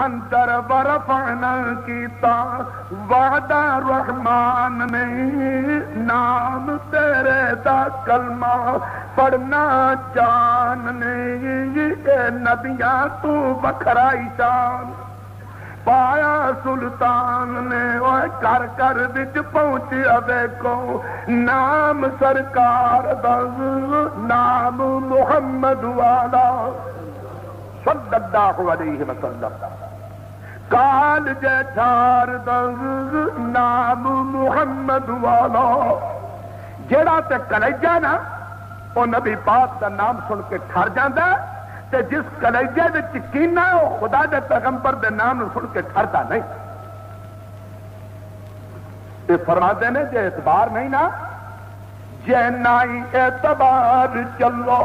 اندر ورفعنا کیتا وعدہ رحمان نے نام تیرے دا کلمہ پڑھنا جان نے اے نبیاں تو بکھرائی شان پایا سلطان نے گھر گھر وچ پہنچیا دیکھو نام سرکار دا نام محمد والا صلی اللہ علیہ وسلم کال جے ٹھار دا نام محمد والا جیڑا تے کلیجہ نا وہ نبی پاک دا نام سن کے ٹھر جاندا تے جس کلیجے وچ کینہ ہے وہ خدا دے پیغمبر دے نام سن کے ٹھردا نہیں. یہ فرماتے نے جے اعتبار نہیں نا جے نائی اعتبار چلو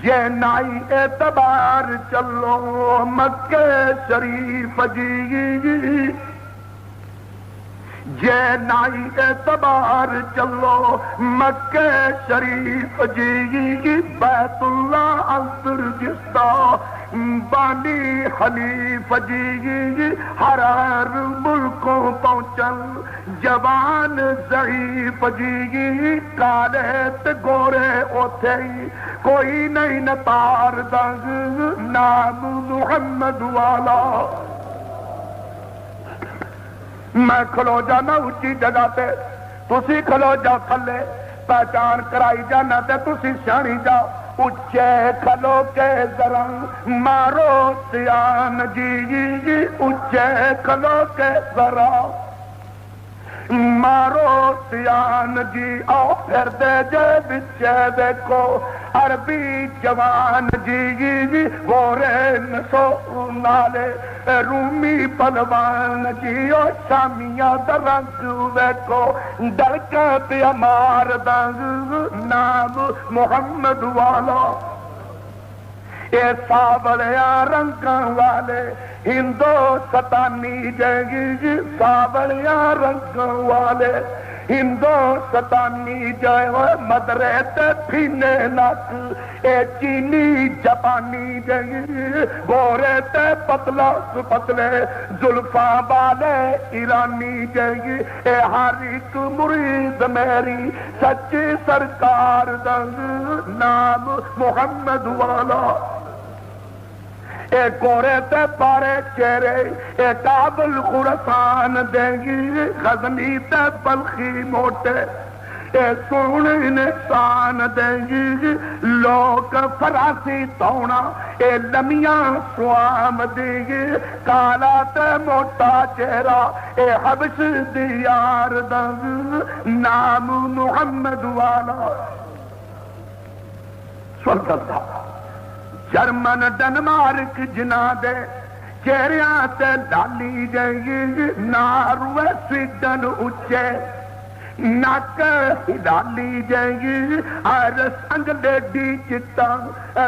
جے نائی اعتبار چلو مکہ شریف جی جے نائی اعتبار چلو مکہ شریف جی بیت اللہ عنصر جستا بانی حنیف جی ہر ملکوں پہنچن جوان ضعیف جی کالے تے گورے اوتھے کوئی نہیں نتار دنگ نام محمد والا. میں کھلو جانا اچھی جگہ تے تسی کھلو جا تھلے پہچان کرائی جانا تے تسی سیانی جا اچھے کھلو کے ذرا مارو سیان جی اچھے کھلو کے ذرا مارو سیان جی آؤ پھر دے جے بچے دیکھو عربی جوان جی گورے نسو نالے رومی پلوان جی اور شامیاں درنگ دیکھو ڈرکا پہ مار دنگ نام محمد والا. اے ساولیاں رنگاں والے ہندوستانی جگی ساولیاں رنگاں والے ہندوستانی جائے مدرے تے پھینے نک اے چینی جاپانی جگی گورے تے پتلا پتلے زلفاں والے ایرانی جگی اے ہر ایک مرید میری سچی سرکار دنگ نام محمد والا. اے گورے تے پارے چہرے اے کابل خراسان دیں گی غزنی تے بلخی موٹے اے سونے نشان دیں گی لوگ فراسی تونا اے لمیاں سوام دیں گی کالا تے موٹا چہرہ اے حبش دیار دنگ نام محمد والا. صلی اللہ جرمن ڈنمارک جنا دے چہریاں تے لالی جائے ناروے سویڈن اچے نک ہلالی جائے آئرس انگلیڈی چٹا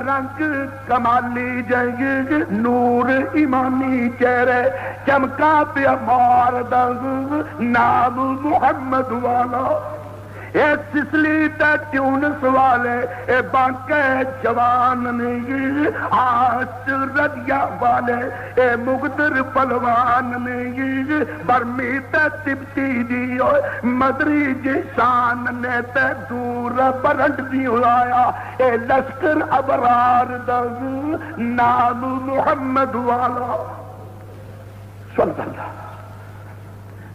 رنگ کمالی جائے نور ایمانی چہرے چمکا پہ مار دنگ نام محمد والا. اے سسلی تے ٹیونس والے اے بانکے جوان نہیں آس ردیا والے اے مقدر پلوان نہیں برمی تے تبتی دیو مدری جی شان نے تے دور برنڈ دیو آیا اے لشکر ابرار دنگ نام محمد والا. صلی اللہ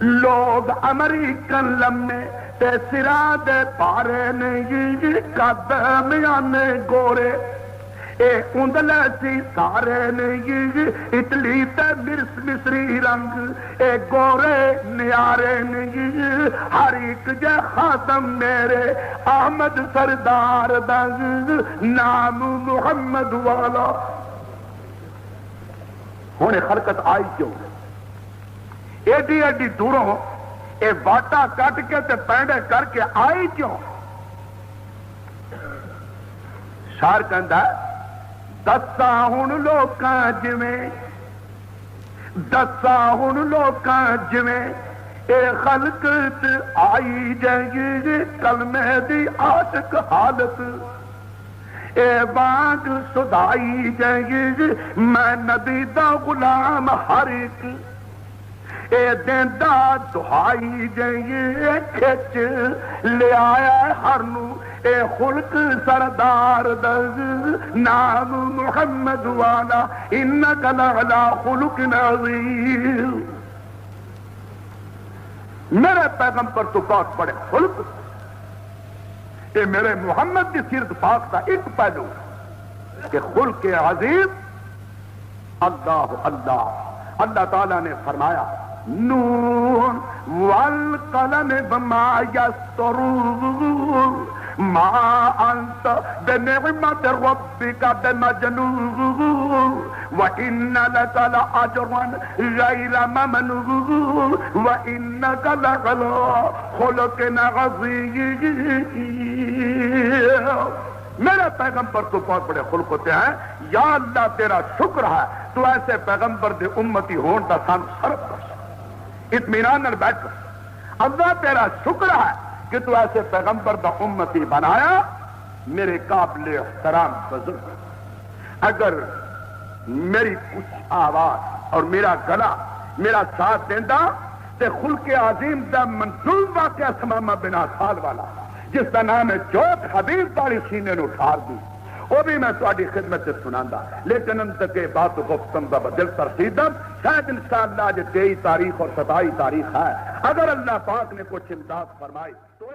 لوگ امریکن لمے تے سرا دے پارے نہیں قدمیانے گورے اے اندلے سی سارے نہیں اٹلی تے مصری رنگ اے گورے نیارے نہیں ہر ایک جے خاتم میرے احمد سردار دنگ نام محمد والا. ہونے خلقت آئی کیوں ایڈی ایڈی دوروں اے واٹا کٹ کے تے پینڈے کر کے آئی کیوں؟ شار کہندا دسا ہن لوکاں جویں دسا ہن لوکاں جویں اے خلقت آئی جائے کلمے دی عاشق حالت اے وانگ سدائی جائے میں نبی دا غلام ہر ایک اے دیندا دہائی جائے کھچ لے آیا ہر نو اے خلق سردار دز نام محمد والا انکا لعلا خلق عظیم. میرے پیغمبر تو پاک بڑے خلق کہ میرے محمد کی سیرت پاک کا ایک پہلو کہ خلق عظیم. اللہ اللہ اللہ تعالیٰ نے فرمایا نون والقلم وما یسطرون ما انت بنعمت ربک بمجنون وان لک لاجرا غیر ممنون وانک لعلی خلق عظیم. میرے پیغمبر تو بہت بڑے خلق ہوتے ہیں. یا اللہ تیرا شکر ہے تو ایسے پیغمبر دے امتی ہون دا سان شرف بخش اطمینان نال بیٹھ کر. اللہ تیرا شکر ہے کہ تو ایسے پیغمبر دا امتی بنایا. میرے قابل احترام بزرگ اگر میری کچھ آواز اور میرا گلا میرا ساتھ دینا تے خلق عظیم دا منصوب واقعہ سمامہ بن آسال والا جس کا نام ہے جوت حبیب تاری سینے نو ٹھار دی وہ بھی میں تھوڑی خدمت سے سناندا. لیکن ان تک بات گفتم دا بدل ترسیدم شاید انشاءاللہ جو 23 تاریخ اور 27 تاریخ ہے اگر اللہ پاک نے کچھ امداد فرمائی تو